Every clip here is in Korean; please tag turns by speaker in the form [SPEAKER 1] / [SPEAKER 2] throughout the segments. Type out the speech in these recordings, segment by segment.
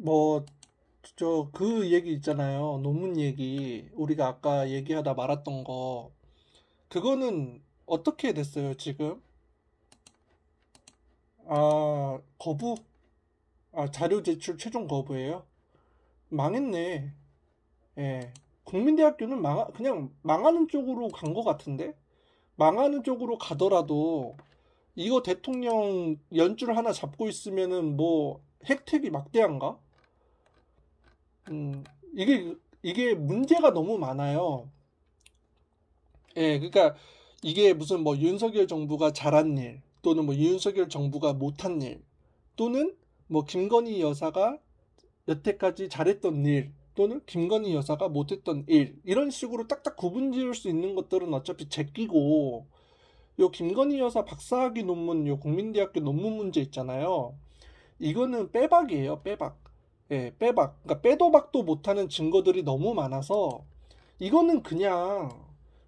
[SPEAKER 1] 뭐, 그 얘기 있잖아요. 논문 얘기. 우리가 아까 얘기하다 말았던 거. 그거는 어떻게 됐어요, 지금? 거부? 자료 제출 최종 거부예요? 망했네. 예. 국민대학교는 그냥 망하는 쪽으로 간 것 같은데? 망하는 쪽으로 가더라도, 이거 대통령 연줄 하나 잡고 있으면은 뭐, 혜택이 막대한가? 음, 이게 문제가 너무 많아요. 예, 그러니까 이게 무슨 뭐 윤석열 정부가 잘한 일, 또는 뭐 윤석열 정부가 못한 일, 또는 뭐 김건희 여사가 여태까지 잘했던 일, 또는 김건희 여사가 못했던 일, 이런 식으로 딱딱 구분 지을 수 있는 것들은 어차피 제끼고, 요 김건희 여사 박사학위 논문, 요 국민대학교 논문 문제 있잖아요. 이거는 빼박이에요, 빼박. 예, 빼박. 그러니까 빼도 박도 못하는 증거들이 너무 많아서 이거는 그냥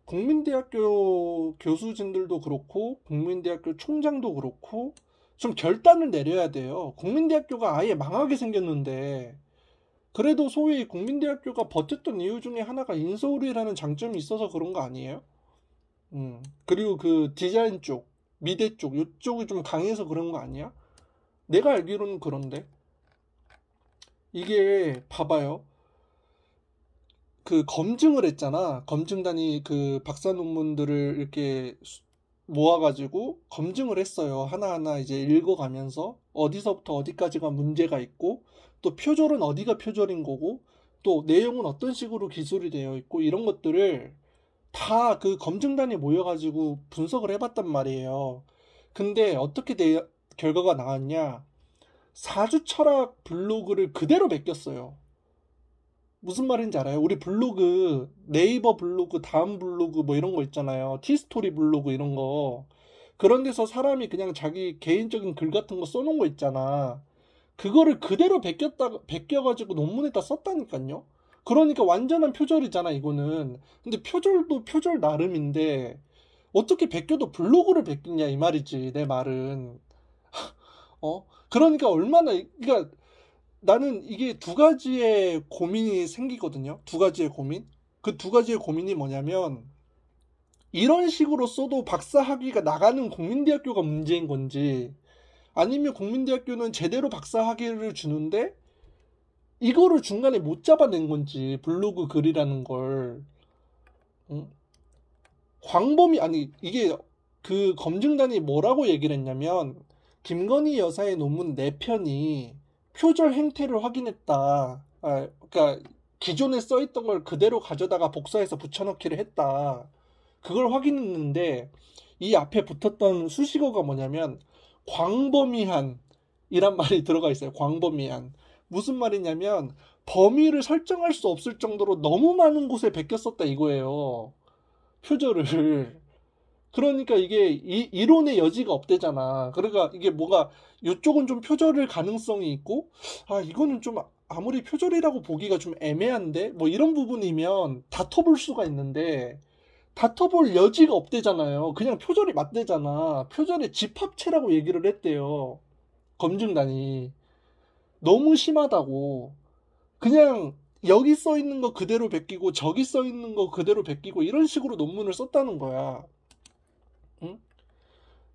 [SPEAKER 1] 국민대학교 교수진들도 그렇고 국민대학교 총장도 그렇고 좀 결단을 내려야 돼요. 국민대학교가 아예 망하게 생겼는데 그래도 소위 국민대학교가 버텼던 이유 중에 하나가 인서울이라는 장점이 있어서 그런 거 아니에요? 그리고 그 디자인 쪽, 미대 쪽, 이쪽이 좀 강해서 그런 거 아니야? 내가 알기로는 그런데. 이게 봐봐요. 그 검증을 했잖아. 검증단이 그 박사 논문들을 이렇게 모아가지고 검증을 했어요. 하나하나 이제 읽어가면서 어디서부터 어디까지가 문제가 있고 또 표절은 어디가 표절인 거고 또 내용은 어떤 식으로 기술이 되어 있고 이런 것들을 다 그 검증단이 모여가지고 분석을 해봤단 말이에요. 근데 어떻게 결과가 나왔냐? 사주 철학 블로그를 그대로 베꼈어요. 무슨 말인지 알아요? 우리 블로그, 네이버 블로그, 다음 블로그 뭐 이런 거 있잖아요. 티스토리 블로그 이런 거. 그런 데서 사람이 그냥 자기 개인적인 글 같은 거 써놓은 거 있잖아. 그거를 그대로 베껴가지고 논문에다 썼다니까요. 그러니까 완전한 표절이잖아, 이거는. 근데 표절도 표절 나름인데, 어떻게 베껴도 블로그를 베끼냐, 이 말이지, 내 말은. 그러니까 그러니까 나는 이게 두 가지의 고민이 생기거든요. 두 가지의 고민. 그 두 가지의 고민이 뭐냐면, 이런 식으로 써도 박사 학위가 나가는 국민대학교가 문제인 건지, 아니면 국민대학교는 제대로 박사 학위를 주는데, 이거를 중간에 못 잡아낸 건지, 블로그 글이라는 걸. 응? 이게 그 검증단이 뭐라고 얘기를 했냐면, 김건희 여사의 논문 4편이 표절 행태를 확인했다. 그러니까 기존에 써있던 걸 그대로 가져다가 복사해서 붙여넣기를 했다. 그걸 확인했는데 이 앞에 붙었던 수식어가 뭐냐면 광범위한 이란 말이 들어가 있어요. 광범위한. 무슨 말이냐면 범위를 설정할 수 없을 정도로 너무 많은 곳에 베꼈었다 이거예요. 표절을. 그러니까 이게 이론의 여지가 없대잖아. 그러니까 이게 뭐가 이쪽은 좀 표절일 가능성이 있고 이거는 좀 아무리 표절이라고 보기가 좀 애매한데 뭐 이런 부분이면 다퉈볼 수가 있는데 다퉈볼 여지가 없대잖아요. 그냥 표절이 맞대잖아. 표절의 집합체라고 얘기를 했대요. 검증단이. 너무 심하다고. 그냥 여기 써 있는 거 그대로 베끼고 저기 써 있는 거 그대로 베끼고 이런 식으로 논문을 썼다는 거야. 응?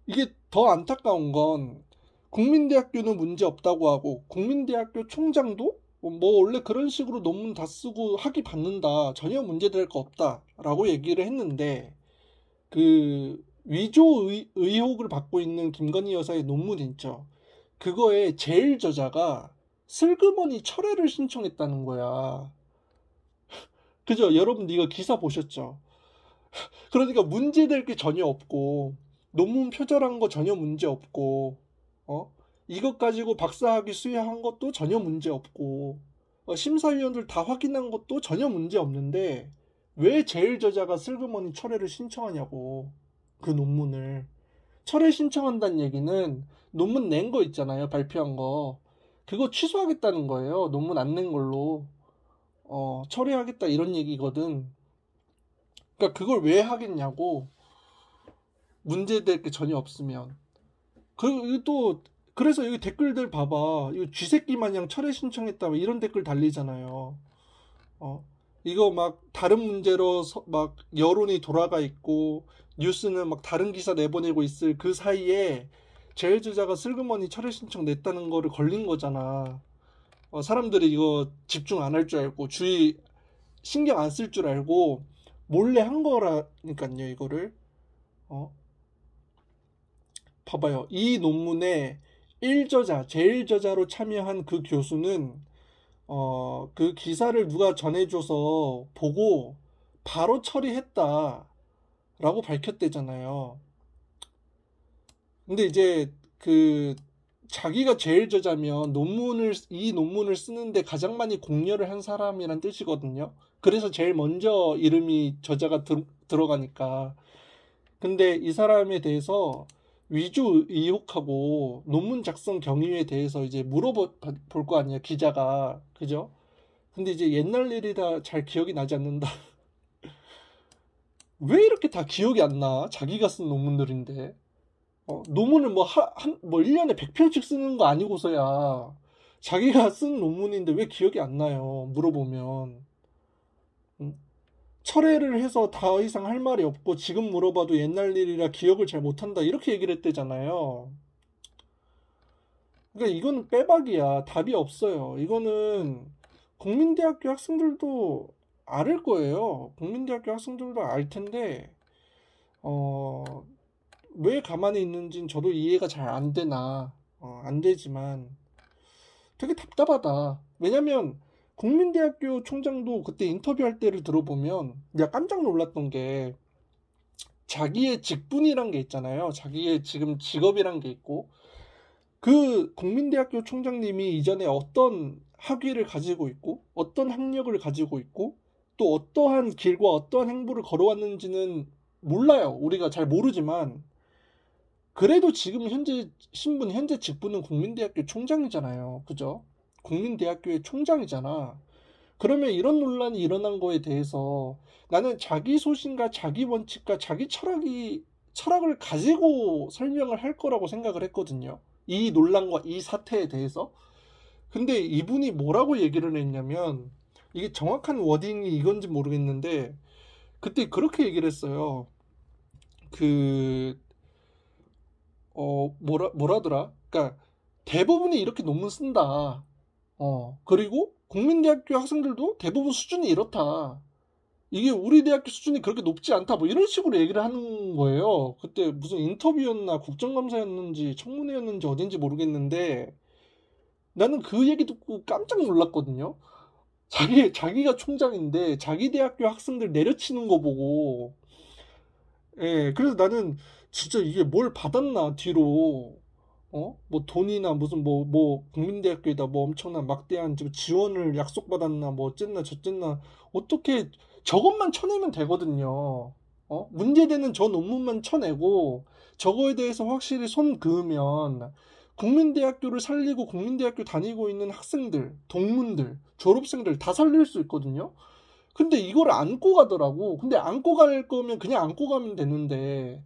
[SPEAKER 1] 이게 더 안타까운 건 국민대학교는 문제 없다고 하고 국민대학교 총장도 뭐 원래 그런 식으로 논문 다 쓰고 학위 받는다 전혀 문제될 거 없다라고 얘기를 했는데 그 위조 의혹을 받고 있는 김건희 여사의 논문 있죠. 그거에 제일 저자가 슬그머니 철회를 신청했다는 거야. 그죠? 여러분 이거 기사 보셨죠? 그러니까 문제될 게 전혀 없고 논문 표절한 거 전혀 문제 없고 어? 이것 가지고 박사학위 수여한 것도 전혀 문제 없고 심사위원들 다 확인한 것도 전혀 문제 없는데 왜 제일 저자가 슬그머니 철회를 신청하냐고 그 논문을 철회 신청한다는 얘기는 논문 낸 거 있잖아요 발표한 거 그거 취소하겠다는 거예요 논문 안 낸 걸로 철회하겠다 이런 얘기거든 그러니까 그걸 왜 하겠냐고 문제될 게 전혀 없으면 그리고 또 그래서 여기 댓글들 봐봐. 이거 쥐새끼 마냥 철회 신청했다. 막 이런 댓글 달리잖아요. 어? 이거 막 다른 문제로 막 여론이 돌아가 있고 뉴스는 막 다른 기사 내보내고 있을 그 사이에 제일주자가 슬그머니 철회 신청 냈다는 거를 걸린 거잖아. 사람들이 이거 집중 안 할 줄 알고 주의 신경 안 쓸 줄 알고 몰래 한 거라니까요, 이거를. 어? 봐봐요. 이 논문에 1저자, 제일저자로 참여한 그 교수는 그 기사를 누가 전해줘서 보고 바로 처리했다라고 밝혔대잖아요. 근데 이제 그 자기가 제일저자면 이 논문을 쓰는데 가장 많이 공여를 한 사람이란 뜻이거든요. 그래서 제일 먼저 이름이 저자가 들어가니까. 근데 이 사람에 대해서 위조 의혹하고 논문 작성 경위에 대해서 이제 물어볼 거 아니야, 기자가. 그죠? 근데 이제 옛날 일이라 잘 기억이 나지 않는다. 왜 이렇게 다 기억이 안 나? 자기가 쓴 논문들인데. 논문을 뭐 1년에 100편씩 쓰는 거 아니고서야 자기가 쓴 논문인데 왜 기억이 안 나요? 물어보면. 응? 철회를 해서 더 이상 할 말이 없고 지금 물어봐도 옛날 일이라 기억을 잘 못한다 이렇게 얘기를 했대잖아요. 그러니까 이거는 빼박이야. 답이 없어요. 이거는 국민대학교 학생들도 알 거예요. 국민대학교 학생들도 알 텐데 왜 가만히 있는지는 저도 이해가 잘 안 되나 안 되지만 되게 답답하다. 왜냐면 국민대학교 총장도 그때 인터뷰할 때를 들어보면 내가 깜짝 놀랐던 게 자기의 직분이란 게 있잖아요. 자기의 지금 직업이란 게 있고 그 국민대학교 총장님이 이전에 어떤 학위를 가지고 있고 어떤 학력을 가지고 있고 또 어떠한 길과 어떠한 행보를 걸어왔는지는 몰라요. 우리가 잘 모르지만 그래도 지금 현재 직분은 국민대학교 총장이잖아요. 그죠? 국민대학교의 총장이잖아. 그러면 이런 논란이 일어난 거에 대해서 나는 자기 소신과 자기 원칙과 자기 철학을 가지고 설명을 할 거라고 생각을 했거든요. 이 논란과 이 사태에 대해서. 근데 이분이 뭐라고 얘기를 했냐면 이게 정확한 워딩이 이건지 모르겠는데 그때 그렇게 얘기를 했어요. 뭐라더라? 그러니까 대부분이 이렇게 논문 쓴다. 그리고 국민대학교 학생들도 대부분 수준이 이렇다. 이게 우리 대학교 수준이 그렇게 높지 않다. 뭐 이런 식으로 얘기를 하는 거예요. 그때 무슨 인터뷰였나 국정감사였는지 청문회였는지 어딘지 모르겠는데 나는 그 얘기 듣고 깜짝 놀랐거든요. 자기가 총장인데 자기 대학교 학생들 내려치는 거 보고 예, 그래서 나는 진짜 이게 뭘 받았나 뒤로 뭐 돈이나 무슨 국민대학교에다 뭐 엄청난 막대한 지원을 약속받았나 뭐 어쨌나 저쨌나 어떻게 저것만 쳐내면 되거든요. 문제되는 저 논문만 쳐내고 저거에 대해서 확실히 손 그으면 국민대학교를 살리고 국민대학교 다니고 있는 학생들, 동문들, 졸업생들 다 살릴 수 있거든요. 근데 이걸 안고 가더라고. 근데 안고 갈 거면 그냥 안고 가면 되는데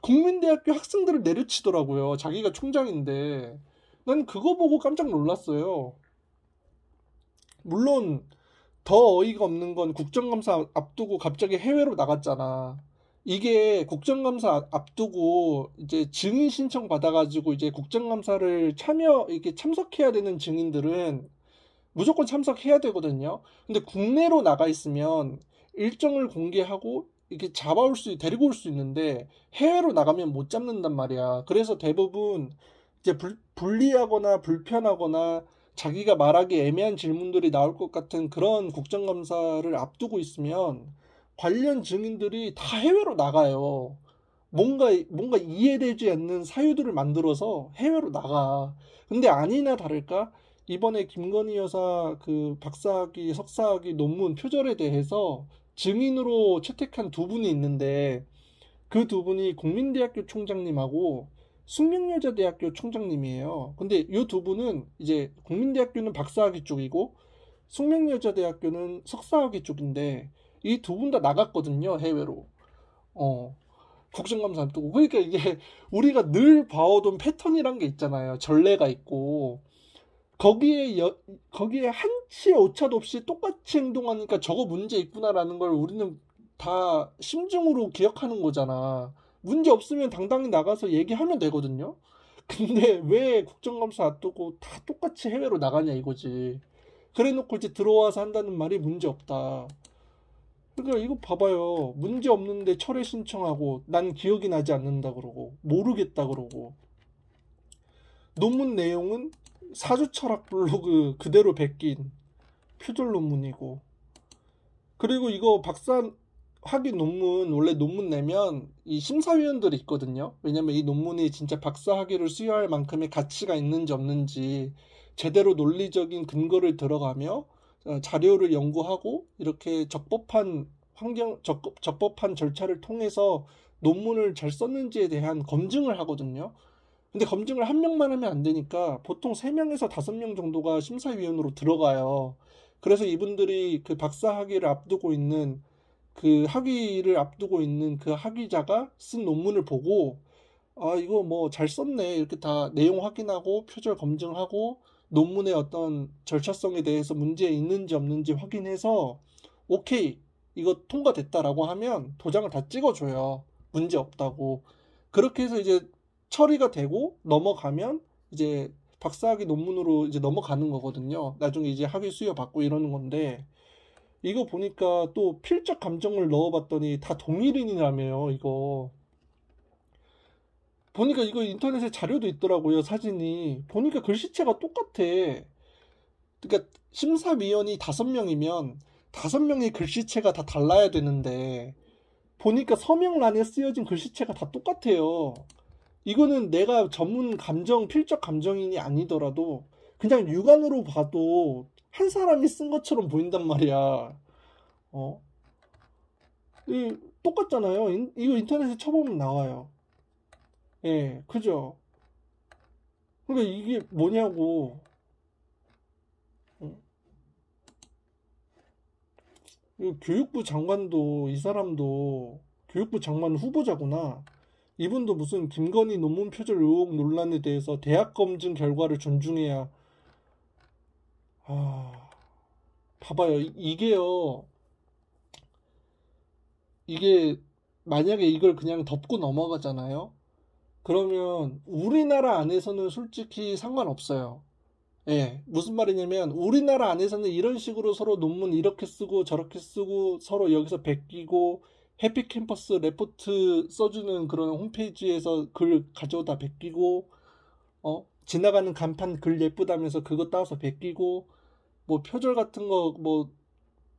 [SPEAKER 1] 국민대학교 학생들을 내려치더라고요. 자기가 총장인데. 난 그거 보고 깜짝 놀랐어요. 물론 더 어이가 없는 건 국정감사 앞두고 갑자기 해외로 나갔잖아. 이게 국정감사 앞두고 이제 증인 신청 받아가지고 이제 국정감사를 이렇게 참석해야 되는 증인들은 무조건 참석해야 되거든요. 근데 국내로 나가 있으면 일정을 공개하고 이렇게 데리고 올 수 있는데 해외로 나가면 못 잡는단 말이야. 그래서 대부분 이제 불리하거나 불편하거나 자기가 말하기 애매한 질문들이 나올 것 같은 그런 국정감사를 앞두고 있으면 관련 증인들이 다 해외로 나가요. 뭔가 이해되지 않는 사유들을 만들어서 해외로 나가. 근데 아니나 다를까 이번에 김건희 여사 그 박사학위, 석사학위 논문 표절에 대해서 증인으로 채택한 두 분이 있는데 그 두 분이 국민대학교 총장님하고 숙명여자대학교 총장님이에요. 근데 이 두 분은 이제 국민대학교는 박사학위 쪽이고 숙명여자대학교는 석사학위 쪽인데 이 두 분 다 나갔거든요, 해외로. 어. 국정감사 앞두고. 그러니까 이게 우리가 늘 봐오던 패턴이란 게 있잖아요. 전례가 있고. 거기에 거기에 한치의 오차도 없이 똑같이 행동하니까 저거 문제 있구나라는 걸 우리는 다 심증으로 기억하는 거잖아. 문제 없으면 당당히 나가서 얘기하면 되거든요. 근데 왜 국정감사 앞두고 다 똑같이 해외로 나가냐 이거지. 그래 놓고 이제 들어와서 한다는 말이 문제 없다. 그러니까 이거 봐봐요. 문제 없는데 철회 신청하고 난 기억이 나지 않는다 그러고 모르겠다 그러고 논문 내용은 사주 철학 블로그 그대로 베낀 표절 논문이고 그리고 이거 박사 학위 논문 원래 논문 내면 이 심사위원들이 있거든요. 왜냐면 이 논문이 진짜 박사 학위를 수여할 만큼의 가치가 있는지 없는지 제대로 논리적인 근거를 들어가며 자료를 연구하고 이렇게 적법한 절차를 통해서 논문을 잘 썼는지에 대한 검증을 하거든요. 근데 검증을 한 명만 하면 안 되니까 보통 3명에서 5명 정도가 심사위원으로 들어가요. 그래서 이분들이 그 박사 학위를 앞두고 있는 그 학위자가 쓴 논문을 보고 아 이거 뭐 잘 썼네 이렇게 다 내용 확인하고 표절 검증하고 논문의 어떤 절차성에 대해서 문제 있는지 없는지 확인해서 오케이 이거 통과됐다라고 하면 도장을 다 찍어줘요. 문제 없다고. 그렇게 해서 이제 처리가 되고 넘어가면 이제 박사학위 논문으로 이제 넘어가는 거거든요. 나중에 이제 학위 수여 받고 이러는 건데 이거 보니까 또 필적 감정을 넣어봤더니 다 동일인이라며요. 이거 보니까 이거 인터넷에 자료도 있더라고요. 사진이 보니까 글씨체가 똑같아. 그러니까 심사위원이 5명이면 5명의 글씨체가 다 달라야 되는데 보니까 서명란에 쓰여진 글씨체가 다 똑같아요. 이거는 내가 전문 감정, 필적 감정인이 아니더라도 그냥 육안으로 봐도 한 사람이 쓴 것처럼 보인단 말이야. 어? 똑같잖아요. 이거 인터넷에 쳐보면 나와요. 예, 그죠? 그러니까 이게 뭐냐고. 어? 이거 교육부 장관도 이 사람도 교육부 장관 후보자구나. 이분도 무슨 김건희 논문 표절 의혹 논란에 대해서 대학 검증 결과를 존중해야 아 봐봐요 이게요 이게 만약에 이걸 그냥 덮고 넘어가잖아요. 그러면 우리나라 안에서는 솔직히 상관없어요. 예, 무슨 말이냐면 우리나라 안에서는 이런 식으로 서로 논문 이렇게 쓰고 저렇게 쓰고 서로 여기서 베끼고 해피캠퍼스 레포트 써주는 그런 홈페이지에서 글 가져다 베끼고 지나가는 간판 글 예쁘다면서 그거 따서 베끼고 뭐 표절 같은 거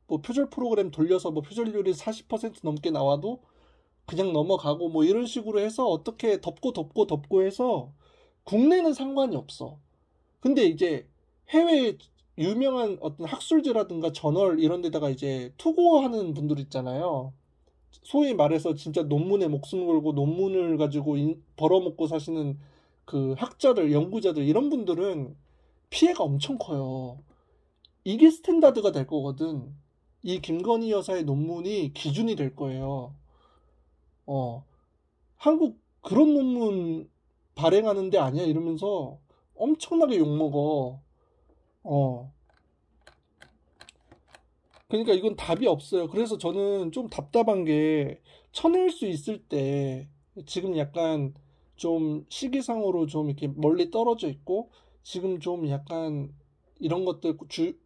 [SPEAKER 1] 뭐 표절 프로그램 돌려서 뭐 표절률이 40% 넘게 나와도 그냥 넘어가고 뭐 이런 식으로 해서 어떻게 덮고 해서 국내는 상관이 없어. 근데 이제 해외 유명한 어떤 학술지라든가 저널 이런 데다가 이제 투고하는 분들 있잖아요. 소위 말해서 진짜 논문에 목숨 걸고 논문을 가지고 벌어먹고 사시는 그 학자들, 연구자들 이런 분들은 피해가 엄청 커요. 이게 스탠다드가 될 거거든. 이 김건희 여사의 논문이 기준이 될 거예요. 어, 한국 그런 논문 발행하는 데 아니야 이러면서 엄청나게 욕먹어. 어. 그러니까 이건 답이 없어요. 그래서 저는 좀 답답한 게 쳐낼 수 있을 때 지금 약간 좀 시기상으로 좀 이렇게 멀리 떨어져 있고 지금 좀 약간 이런 것들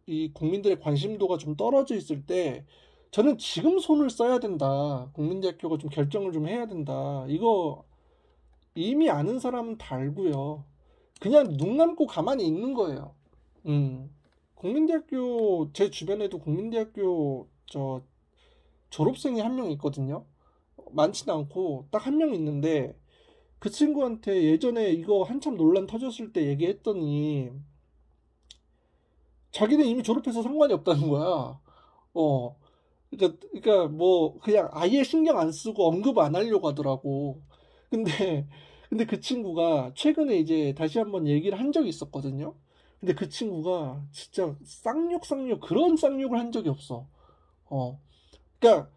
[SPEAKER 1] 이 국민들의 관심도가 좀 떨어져 있을 때 저는 지금 손을 써야 된다. 국민대학교가 좀 결정을 좀 해야 된다. 이거 이미 아는 사람은 다 알고요. 그냥 눈 감고 가만히 있는 거예요. 국민대학교 제 주변에도 국민대학교 저 졸업생이 한 명 있거든요. 많지는 않고 딱 한 명 있는데 그 친구한테 예전에 이거 한참 논란 터졌을 때 얘기했더니 자기는 이미 졸업해서 상관이 없다는 거야. 어. 그러니까 뭐 그냥 아예 신경 안 쓰고 언급 안 하려고 하더라고. 근데 근데 그 친구가 최근에 이제 다시 한번 얘기를 한 적이 있었거든요. 근데 그 친구가 진짜 쌍욕 그런 쌍욕을 한 적이 없어. 어. 그러니까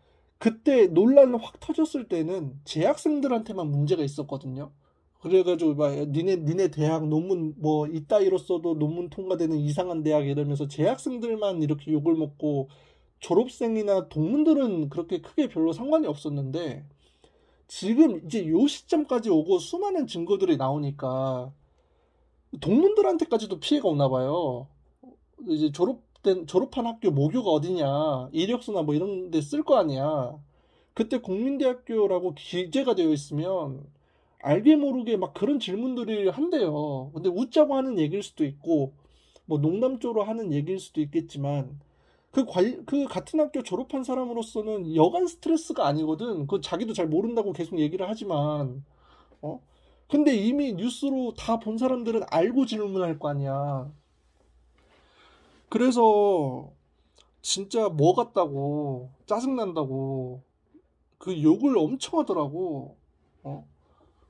[SPEAKER 1] 그때 논란 확 터졌을 때는 재학생들한테만 문제가 있었거든요. 그래가지고 막 니네 대학 논문 뭐 이따위로 써도 논문 통과되는 이상한 대학 이러면서 재학생들만 이렇게 욕을 먹고 졸업생이나 동문들은 그렇게 크게 별로 상관이 없었는데 지금 이제 요 시점까지 오고 수많은 증거들이 나오니까 동문들한테까지도 피해가 오나 봐요. 이제 졸업한 학교 모교가 어디냐, 이력서나 뭐 이런 데 쓸 거 아니야. 그때 국민대학교라고 기재가 되어 있으면 알게 모르게 막 그런 질문들이 한대요. 근데 웃자고 하는 얘기일 수도 있고, 뭐 농담조로 하는 얘기일 수도 있겠지만, 그 같은 학교 졸업한 사람으로서는 여간 스트레스가 아니거든. 그 자기도 잘 모른다고 계속 얘기를 하지만, 어? 근데 이미 뉴스로 다 본 사람들은 알고 질문할 거 아니야. 그래서 진짜 뭐 같다고 짜증난다고 그 욕을 엄청 하더라고. 어?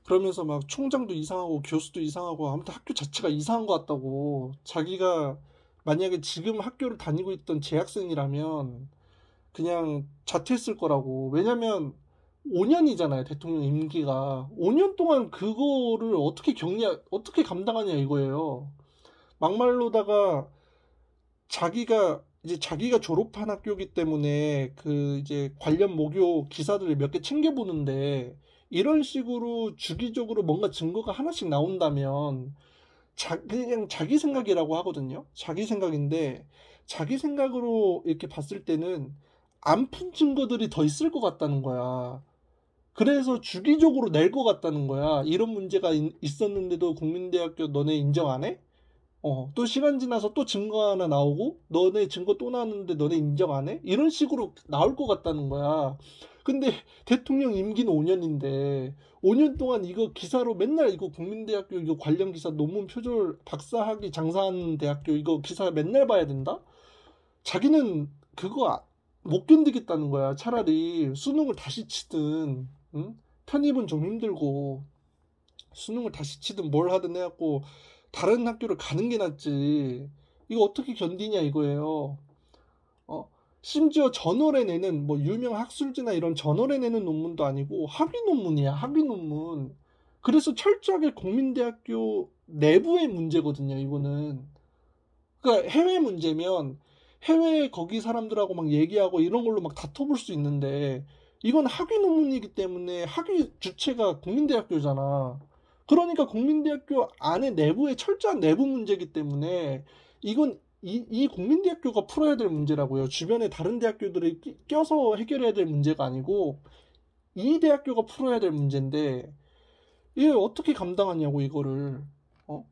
[SPEAKER 1] 그러면서 막 총장도 이상하고 교수도 이상하고 아무튼 학교 자체가 이상한 것 같다고. 자기가 만약에 지금 학교를 다니고 있던 재학생이라면 그냥 자퇴했을 거라고. 왜냐면 5년이잖아요, 대통령 임기가. 5년 동안 그거를 어떻게 감당하냐 이거예요. 막말로다가 자기가 졸업한 학교이기 때문에 그 이제 관련 모교 기사들을 몇 개 챙겨보는데 이런 식으로 주기적으로 뭔가 증거가 하나씩 나온다면 그냥 자기 생각이라고 하거든요. 자기 생각인데 자기 생각으로 이렇게 봤을 때는 안 푼 증거들이 더 있을 것 같다는 거야. 그래서 주기적으로 낼 것 같다는 거야. 이런 문제가 있었는데도 국민대학교 너네 인정 안 해? 또 시간 지나서 또 증거 하나 나오고, 너네 증거 또 나왔는데 너네 인정 안 해? 이런 식으로 나올 것 같다는 거야. 근데 대통령 임기는 5년인데, 5년 동안 이거 기사로 맨날 이거 국민대학교 이거 관련 기사 논문 표절 박사학위 장사하는 대학교 이거 기사 맨날 봐야 된다? 자기는 그거 못 견디겠다는 거야. 차라리 수능을 다시 치든, 응? 편입은 좀 힘들고, 수능을 다시 치든 뭘 하든 해갖고 다른 학교를 가는 게 낫지. 이거 어떻게 견디냐 이거예요. 어? 심지어 저널에 내는 뭐 유명 학술지나 이런 저널에 내는 논문도 아니고 학위 논문이야. 학위 논문. 그래서 철저하게 국민대학교 내부의 문제거든요. 이거는. 그러니까 해외 문제면 해외 거기 사람들하고 막 얘기하고 이런 걸로 막 다퉈볼 수 있는데 이건 학위 논문이기 때문에 학위 주체가 국민대학교잖아. 그러니까 국민대학교 안에 내부의 철저한 내부 문제이기 때문에 이건 이 국민대학교가 풀어야 될 문제라고요. 주변에 다른 대학교들이 껴서 해결해야 될 문제가 아니고 이 대학교가 풀어야 될 문제인데 이게 어떻게 감당하냐고 이거를. 어?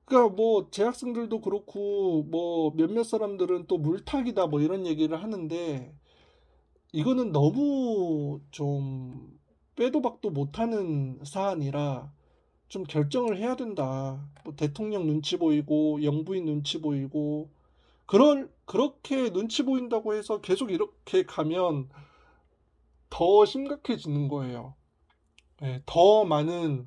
[SPEAKER 1] 그러니까 뭐 재학생들도 그렇고 뭐 몇몇 사람들은 또 물타기다 뭐 이런 얘기를 하는데 이거는 너무 좀 빼도 박도 못하는 사안이라 좀 결정을 해야 된다. 뭐 대통령 눈치 보이고 영부인 눈치 보이고 그렇게 눈치 보인다고 해서 계속 이렇게 가면 더 심각해지는 거예요. 네, 더 많은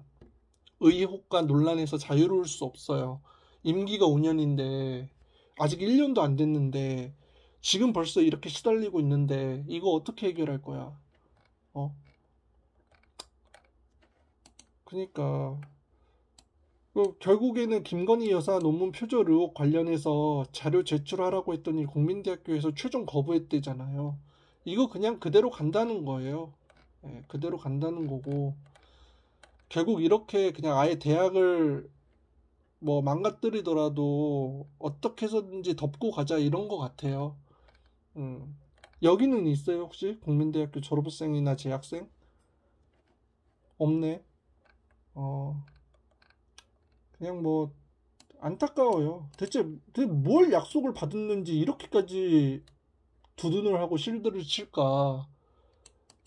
[SPEAKER 1] 의혹과 논란에서 자유로울 수 없어요. 임기가 5년인데 아직 1년도 안 됐는데 지금 벌써 이렇게 시달리고 있는데 이거 어떻게 해결할 거야? 어? 그러니까 결국에는 김건희 여사 논문 표절 의혹 관련해서 자료 제출하라고 했더니 국민대학교에서 최종 거부했대잖아요. 이거 그냥 그대로 간다는 거예요. 예, 그대로 간다는 거고 결국 이렇게 그냥 아예 대학을 뭐 망가뜨리더라도 어떻게 해서든지 덮고 가자 이런 것 같아요. 음. 여기는 있어요 혹시 국민대학교 졸업생이나 재학생? 없네. 어 그냥 뭐 안타까워요. 대체 뭘 약속을 받았는지 이렇게까지 두둔을 하고 실드를 칠까?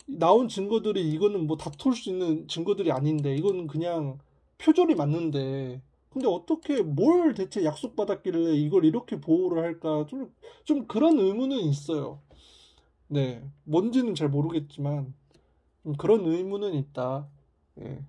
[SPEAKER 1] 나온 증거들이 이거는 뭐 다툴 수 있는 증거들이 아닌데 이거는 그냥 표절이 맞는데 근데 어떻게 뭘 대체 약속받았길래 이걸 이렇게 보호를 할까? 좀 그런 의문은 있어요. 네, 뭔지는 잘 모르겠지만 좀 그런 의문은 있다. 예.